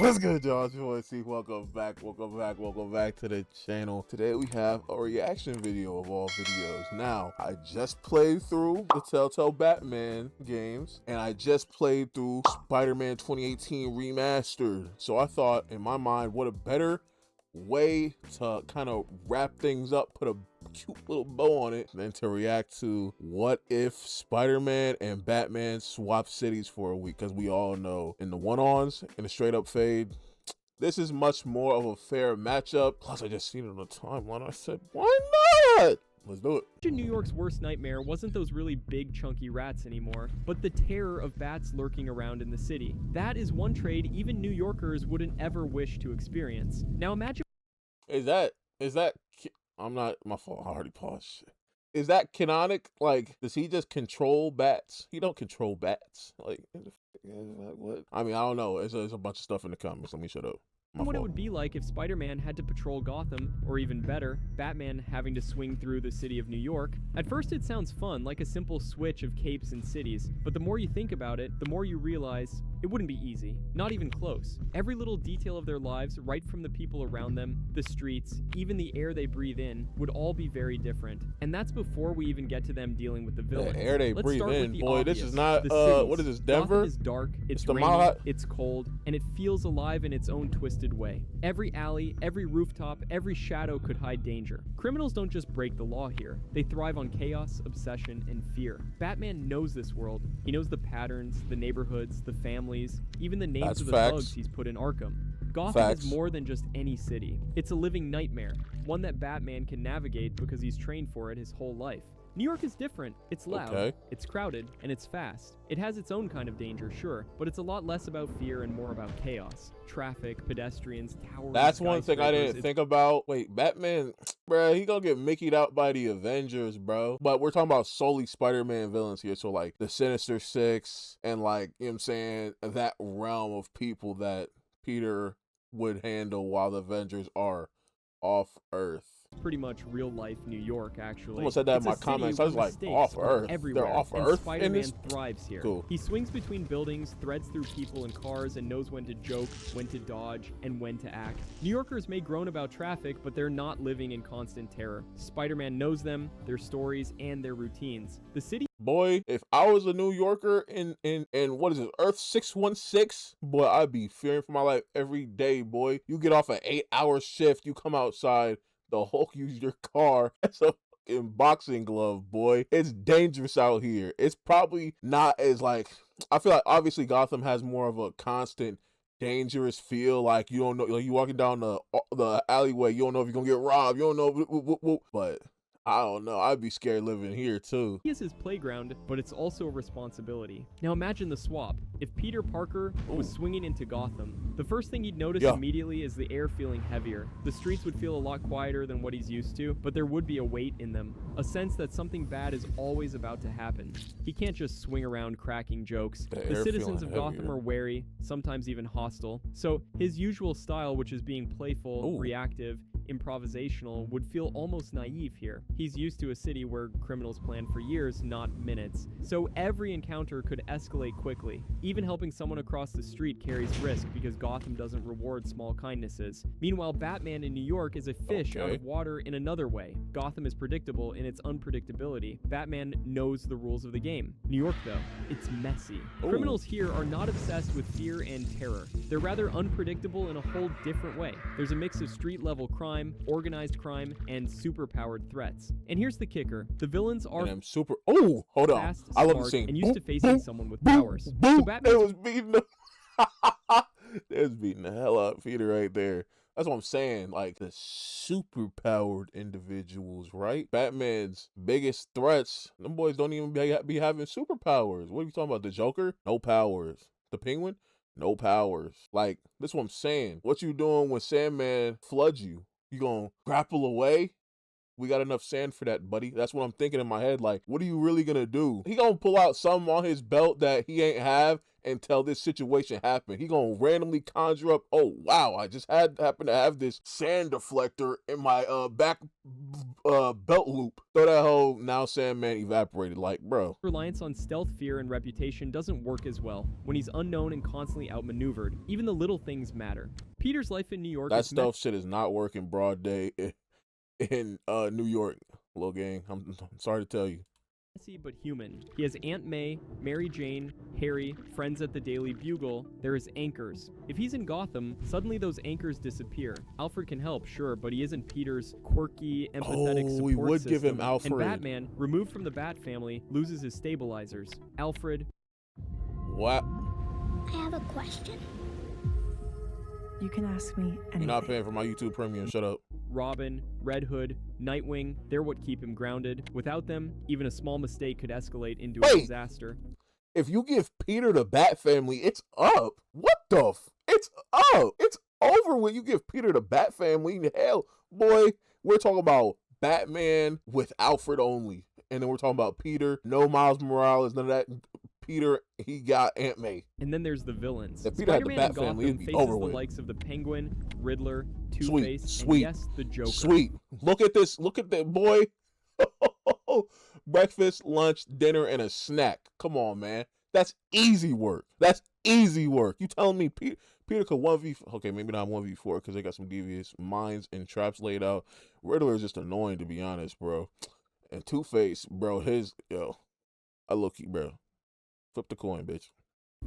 What's good, y'all? It's your boy C. Welcome back to the channel. Today we have a reaction video of all videos. Now, I just played through the Telltale Batman games, and I just played through Spider-Man 2018 Remastered. So I thought, in my mind, what a better way to kind of wrap things up, put a cute little bow on it, than to react to what if Spider-Man and Batman swap cities for a week. Because we all know in the one-ons, in the straight-up fade, this is much more of a fair matchup. Plus, I just seen it on the timeline. I said, why not? Let's do it. New York's worst nightmare wasn't those really big chunky rats anymore, but the terror of bats lurking around in the city. That is one trade even New Yorkers wouldn't ever wish to experience. Now imagine— Is that, I'm not, my fault, I already paused shit. Is that canonic? Like, does he just control bats? He don't control bats. Like what? I mean, I don't know. There's a bunch of stuff in the comments. Let me shut up. what it would be like if Spider-Man had to patrol Gotham, or even better, Batman having to swing through the city of New York. At first it sounds fun, like a simple switch of capes and cities, but the more you think about it, the more you realize it wouldn't be easy. Not even close. Every little detail of their lives, right from the people around them, the streets, even the air they breathe in, would all be very different. And that's before we even get to them dealing with the villains. The air they Let's breathe start with in, the boy, obvious, this is not, the cities. what is this, Denver? Gotham is dark, it's the rainy, it's cold, and it feels alive in its own twisted way. Every alley, every rooftop, every shadow could hide danger. Criminals don't just break the law here. They thrive on chaos, obsession, and fear. Batman knows this world. He knows the patterns, the neighborhoods, the families, even the names of the bugs he's put in Arkham. Gotham is more than just any city. It's a living nightmare, one that Batman can navigate because he's trained for it his whole life. New York is different. It's loud, it's crowded, and it's fast. It has its own kind of danger, sure, but it's a lot less about fear and more about chaos. Traffic, pedestrians, towers. That's one thing I didn't think about. Wait, Batman, bruh, he gonna get Mickey'd out by the Avengers, bro. But we're talking about solely Spider-Man villains here. So like the Sinister Six and like, you know what I'm saying, that realm of people that Peter would handle while the Avengers are off Earth. Pretty much real life New York, actually. Someone said that in my comments. I was like, off Earth. Everywhere. They're off Earth. Spider-Man thrives here. Cool. He swings between buildings, threads through people and cars, and knows when to joke, when to dodge, and when to act. New Yorkers may groan about traffic, but they're not living in constant terror. Spider-Man knows them, their stories, and their routines. The city— Boy, if I was a New Yorker in what is it, Earth 616, boy, I'd be fearing for my life every day, boy. You get off an 8-hour shift, you come outside, the Hulk use your car as a fucking boxing glove, boy. It's dangerous out here. It's probably not as like, I feel like obviously Gotham has more of a constant dangerous feel. Like you don't know, like you walking down the alleyway, you don't know if you're gonna get robbed. You don't know, but I don't know. I'd be scared living here too. He is his playground, but it's also a responsibility. Now imagine the swap. If Peter Parker was swinging into Gotham, the first thing he'd notice immediately is the air feeling heavier. The streets would feel a lot quieter than what he's used to, but there would be a weight in them, a sense that something bad is always about to happen. He can't just swing around cracking jokes. The citizens of Gotham are wary, sometimes even hostile. So his usual style, which is being playful, reactive, improvisational, would feel almost naive here. He's used to a city where criminals plan for years, not minutes. So every encounter could escalate quickly. Even helping someone across the street carries risk because Gotham doesn't reward small kindnesses. Meanwhile, Batman in New York is a fish out of water in another way. Gotham is predictable in its unpredictability. Batman knows the rules of the game. New York, though, it's messy. Criminals here are not obsessed with fear and terror. They're rather unpredictable in a whole different way. There's a mix of street-level crime, organized crime, and superpowered threats. And here's the kicker. The villains are hold on. Fast, I love the smart, scene. And used to facing someone with powers. So Batman was beating the hell out of Peter right there. That's what I'm saying. Like the super-powered individuals, right? Batman's biggest threats, them boys don't even be having superpowers. What are you talking about? The Joker? No powers. The Penguin? No powers. Like, that's what I'm saying. What you doing when Sandman floods you? You gonna grapple away? We got enough sand for that, buddy. That's what I'm thinking in my head. Like, what are you really gonna do? He gonna pull out something on his belt that he ain't have until this situation happened. He gonna randomly conjure up, oh wow, I just happen to have this sand deflector in my back belt loop. Throw that whole now Sandman evaporated. Like, bro. Reliance on stealth, fear, and reputation doesn't work as well when he's unknown and constantly outmaneuvered. Even the little things matter. Peter's life in New York That stealth shit is not working broad day in New York, little gang. I'm sorry to tell you. Messy but human. He has Aunt May, Mary Jane, Harry, friends at the Daily Bugle. There is anchors. If he's in Gotham, suddenly those anchors disappear. Alfred can help, sure, but he isn't Peter's quirky, empathetic support we would system. give him Alfred. And Batman, removed from the Bat family, loses his stabilizers. Alfred. What? I have a question. You can ask me anything. You're not paying for my YouTube Premium. Shut up. Robin, Red Hood, Nightwing, they're what keep him grounded. Without them, even a small mistake could escalate into a disaster. If you give Peter the Bat family, it's up. What the It's up. It's over when you give Peter the Bat family. Hell, boy, we're talking about Batman with Alfred only. And then we're talking about Peter, no Miles Morales, none of that. Peter, he got Aunt May. And then there's the villains. If Peter had the Spider-Man Bat in family, Gotham it'd be faces over the with. likes of the Penguin, Riddler, Sweet, Two-Face, sweet, and yes, the Joker. Sweet. Look at this. Look at that, boy. Breakfast, lunch, dinner, and a snack. Come on, man. That's easy work. That's easy work. You telling me Peter could 1v... Okay, maybe not 1v4 because they got some devious mines and traps laid out. Riddler is just annoying, to be honest, bro. And Two-Face, bro, I low-key, bro. Flip the coin, bitch.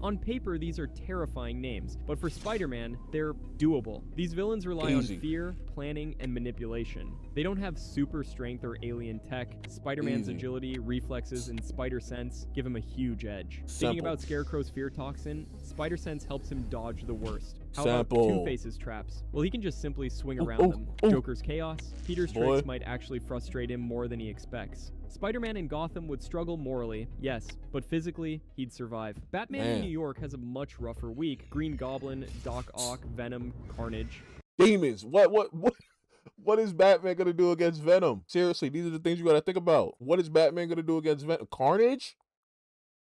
On paper, these are terrifying names, but for Spider-Man, they're doable. These villains rely on fear, planning, and manipulation. They don't have super strength or alien tech. Spider-Man's agility, reflexes, and spider sense give him a huge edge. Thinking about Scarecrow's fear toxin, spider sense helps him dodge the worst. How about Two-Face's traps? Well, he can just simply swing around them. Joker's chaos? Peter's tricks might actually frustrate him more than he expects. Spider-Man in Gotham would struggle morally, yes, but physically, he'd survive. Batman in New York has a much rougher week. Green Goblin, Doc Ock, Venom, Carnage. Demons. What is Batman gonna do against Venom? Seriously, these are the things you gotta think about. What is Batman gonna do against Venom? Carnage?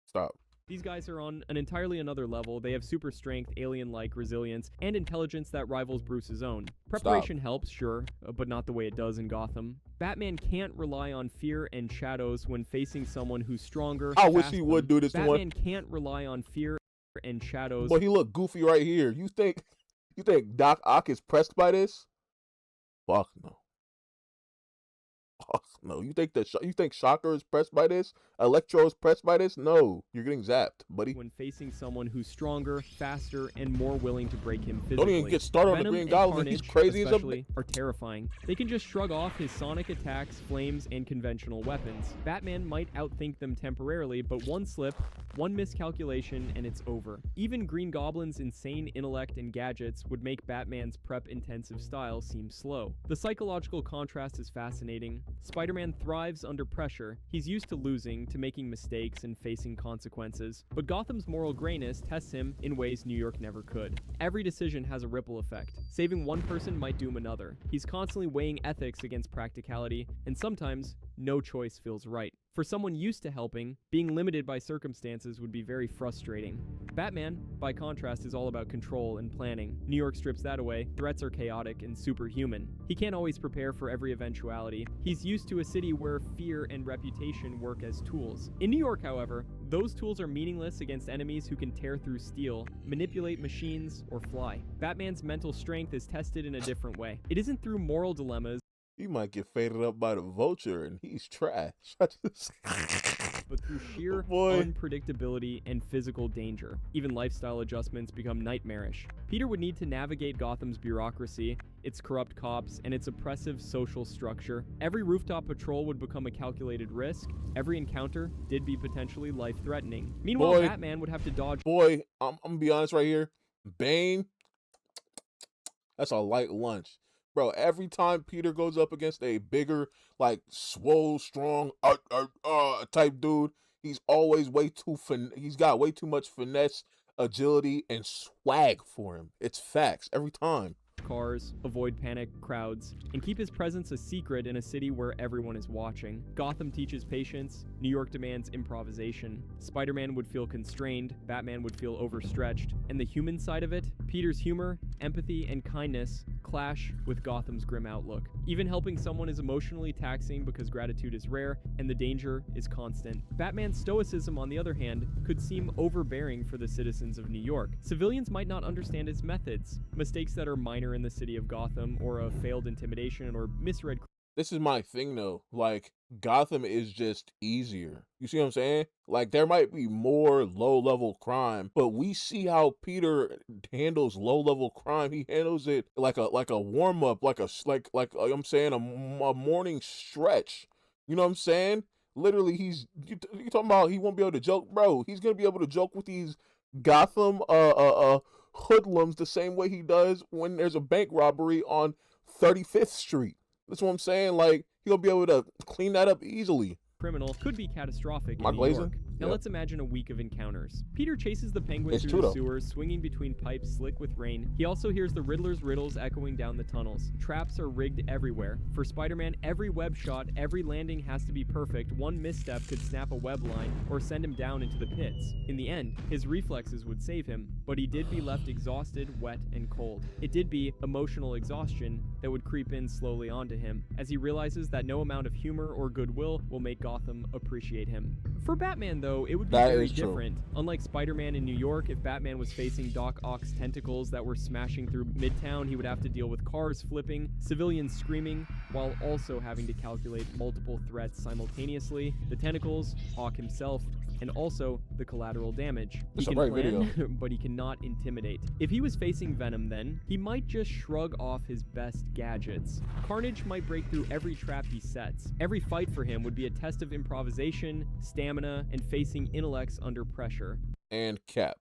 Stop. These guys are on an entirely another level. They have super strength, alien-like resilience, and intelligence that rivals Bruce's own. Preparation helps, sure, but not the way it does in Gotham. Batman can't rely on fear and shadows when facing someone who's stronger. I wish he would do this to one. Batman can't rely on fear and shadows. But he look goofy right here. You think Doc Ock is pressed by this? Fuck no. Fuck no. You think Shocker is pressed by this? Electro is pressed by this? No. You're getting zapped, buddy. When facing someone who's stronger, faster, and more willing to break him physically. Don't even get started on the Green Goblin. He's crazy as a... are terrifying. They can just shrug off his sonic attacks, flames, and conventional weapons. Batman might outthink them temporarily, but one slip, one miscalculation, and it's over. Even Green Goblin's insane intellect and gadgets would make Batman's prep-intensive style seem slow. The psychological contrast is fascinating. Spider-Man thrives under pressure. He's used to losing, to making mistakes and facing consequences, but Gotham's moral grayness tests him in ways New York never could. Every decision has a ripple effect. Saving one person might doom another. He's constantly weighing ethics against practicality, and sometimes no choice feels right. For someone used to helping, being limited by circumstances would be very frustrating. Batman, by contrast, is all about control and planning. New York strips that away. Threats are chaotic and superhuman. He can't always prepare for every eventuality. He's used to a city where fear and reputation work as tools. In New York, however, those tools are meaningless against enemies who can tear through steel, manipulate machines, or fly. Batman's mental strength is tested in a different way. It isn't through moral dilemmas. He might get faded up by the vulture, and he's trash. But through sheer unpredictability and physical danger. Even lifestyle adjustments become nightmarish. Peter would need to navigate Gotham's bureaucracy, its corrupt cops, and its oppressive social structure. Every rooftop patrol would become a calculated risk. Every encounter did be potentially life-threatening. Meanwhile, Batman would have to dodge... I'm gonna be honest right here. Bane, that's a light lunch. Bro, every time Peter goes up against a bigger, like, swole, strong, type dude, he's always he's got way too much finesse, agility, and swag for him. It's facts every time. Cars, avoid panic crowds, and keep his presence a secret in a city where everyone is watching. Gotham teaches patience, New York demands improvisation. Spider-Man would feel constrained, Batman would feel overstretched, and the human side of it, Peter's humor, empathy, and kindness clash with Gotham's grim outlook. Even helping someone is emotionally taxing because gratitude is rare and the danger is constant. Batman's stoicism, on the other hand, could seem overbearing for the citizens of New York. Civilians might not understand his methods. Mistakes that are minor in the city of Gotham, or a failed intimidation, or misread. This is my thing though. Like, Gotham is just easier. You see what I'm saying? Like, there might be more low-level crime, but we see how Peter handles low-level crime. He handles it like a warm-up, like I'm saying, a morning stretch. You know what I'm saying? Literally, you talking about he won't be able to joke, bro. He's gonna be able to joke with these Gotham hoodlums the same way he does when there's a bank robbery on 35th Street. That's what I'm saying. Like, he'll be able to clean that up easily. Criminal could be catastrophic Am I in New glazing? York. Now Yep. let's imagine a week of encounters. Peter chases the Penguin It's through true, the though. sewers, swinging between pipes slick with rain. He also hears the Riddler's riddles echoing down the tunnels. Traps are rigged everywhere. For Spider-Man, every web shot, every landing has to be perfect. One misstep could snap a web line or send him down into the pits. In the end, his reflexes would save him, but he did be left exhausted, wet, and cold. It did be emotional exhaustion that would creep in slowly onto him, as he realizes that no amount of humor or goodwill will make Gotham appreciate him. For Batman, though, it would be That very is true. different. Unlike Spider-Man in New York, if Batman was facing Doc Ock's tentacles that were smashing through Midtown, he would have to deal with cars flipping, civilians screaming, while also having to calculate multiple threats simultaneously: the tentacles, Ock himself, and also the collateral damage. That's He a can great plan, but he cannot intimidate. If he was facing Venom then, he might just shrug off his best gadgets. Carnage might break through every trap he sets. Every fight for him would be a test of improvisation, stamina, and facing intellects under pressure. And Cap,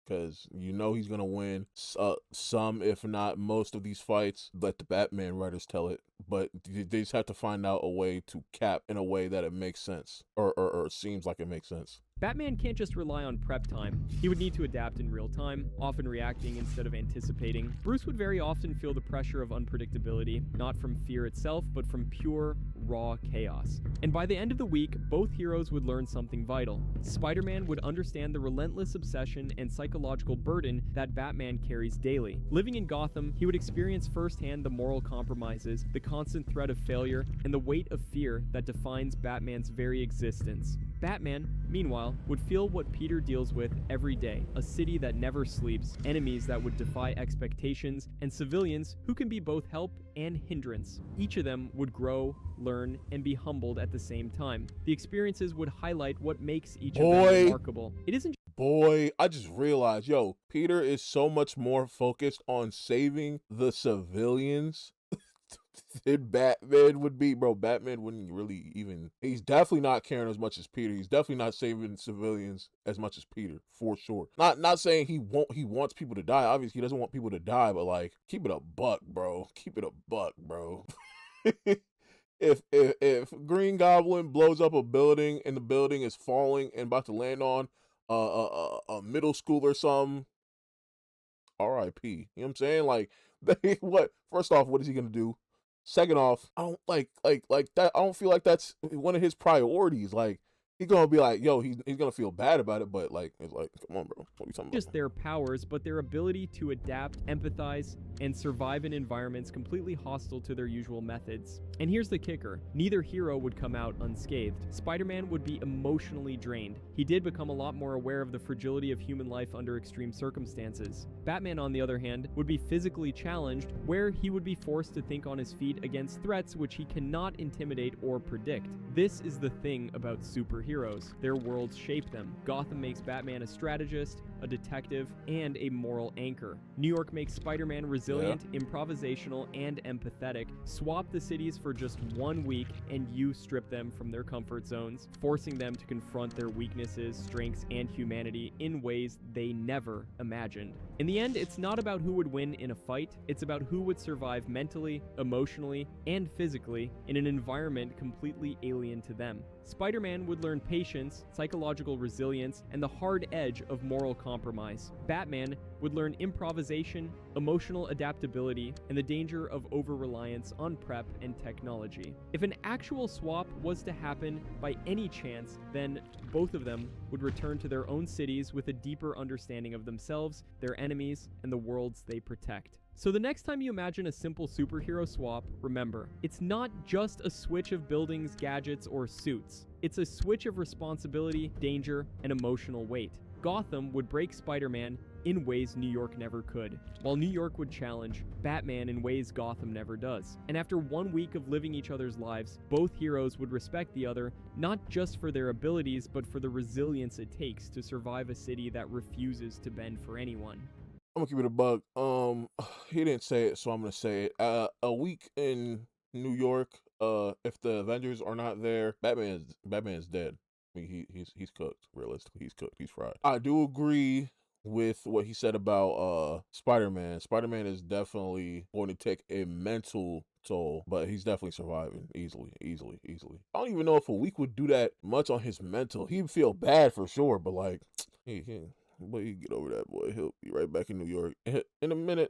because you know he's gonna win some, if not most, of these fights. Let the Batman writers tell it, but they just have to find out a way to Cap in a way that it makes sense, or seems like it makes sense. Batman can't just rely on prep time. He would need to adapt in real time, often reacting instead of anticipating. Bruce would very often feel the pressure of unpredictability, not from fear itself, but from pure, raw chaos. And by the end of the week, both heroes would learn something vital. Spider-Man would understand the relentless obsession and psychological burden that Batman carries daily. Living in Gotham, he would experience firsthand the moral compromises, the constant threat of failure, and the weight of fear that defines Batman's very existence. Batman, meanwhile, would feel what Peter deals with every day: a city that never sleeps, enemies that would defy expectations, and civilians who can be both help and hindrance. Each of them would grow, learn, and be humbled at the same time. The experiences would highlight what makes each of them remarkable. It isn't Boy, I just realized, Peter is so much more focused on saving the civilians than Batman would be. Bro, Batman wouldn't really even, he's definitely not caring as much as Peter. He's definitely not saving civilians as much as Peter, for sure. Not saying he wants people to die. Obviously, he doesn't want people to die, but like, keep it a buck, bro. Keep it a buck, bro. If Green Goblin blows up a building and the building is falling and about to land on a middle school or something, R.I.P. You know what I'm saying? Like, what? First off, what is he gonna do? Second off, I don't like that. I don't feel like that's one of his priorities. Like, he's gonna be like, he's gonna feel bad about it, but like, it's like, come on, bro. What are you talking just about? their powers, but their ability to adapt, empathize, and survive in environments completely hostile to their usual methods. And here's the kicker: neither hero would come out unscathed. Spider-Man would be emotionally drained. He did become a lot more aware of the fragility of human life under extreme circumstances. Batman, on the other hand, would be physically challenged, where he would be forced to think on his feet against threats which he cannot intimidate or predict. This is the thing about superheroes: their worlds shape them. Gotham makes Batman a strategist, a detective, and a moral anchor. New York makes Spider-Man resilient, improvisational, and empathetic. Swap the cities for just 1 week and you strip them from their comfort zones, forcing them to confront their weaknesses, strengths, and humanity in ways they never imagined. In the end, it's not about who would win in a fight, it's about who would survive mentally, emotionally, and physically in an environment completely alien to them. Spider-Man would learn patience, psychological resilience, and the hard edge of moral compromise. Batman would learn improvisation, emotional adaptability, and the danger of over-reliance on prep and technology. If an actual swap was to happen by any chance, then both of them would return to their own cities with a deeper understanding of themselves, their enemies, and the worlds they protect. So the next time you imagine a simple superhero swap, remember, it's not just a switch of buildings, gadgets, or suits. It's a switch of responsibility, danger, and emotional weight. Gotham would break Spider-Man in ways New York never could, while New York would challenge Batman in ways Gotham never does. And after 1 week of living each other's lives, both heroes would respect the other, not just for their abilities, but for the resilience it takes to survive a city that refuses to bend for anyone. I'm gonna keep it a bug. He didn't say it, so I'm gonna say it. A week in New York. If the Avengers are not there, Batman's dead. I mean, he's cooked. Realistically, he's cooked. He's fried. I do agree with what he said about Spider-Man. Spider-Man is definitely going to take a mental toll, but he's definitely surviving easily. I don't even know if a week would do that much on his mental. He'd feel bad for sure, but like, but he get over that, boy. He'll be right back in New York in a minute.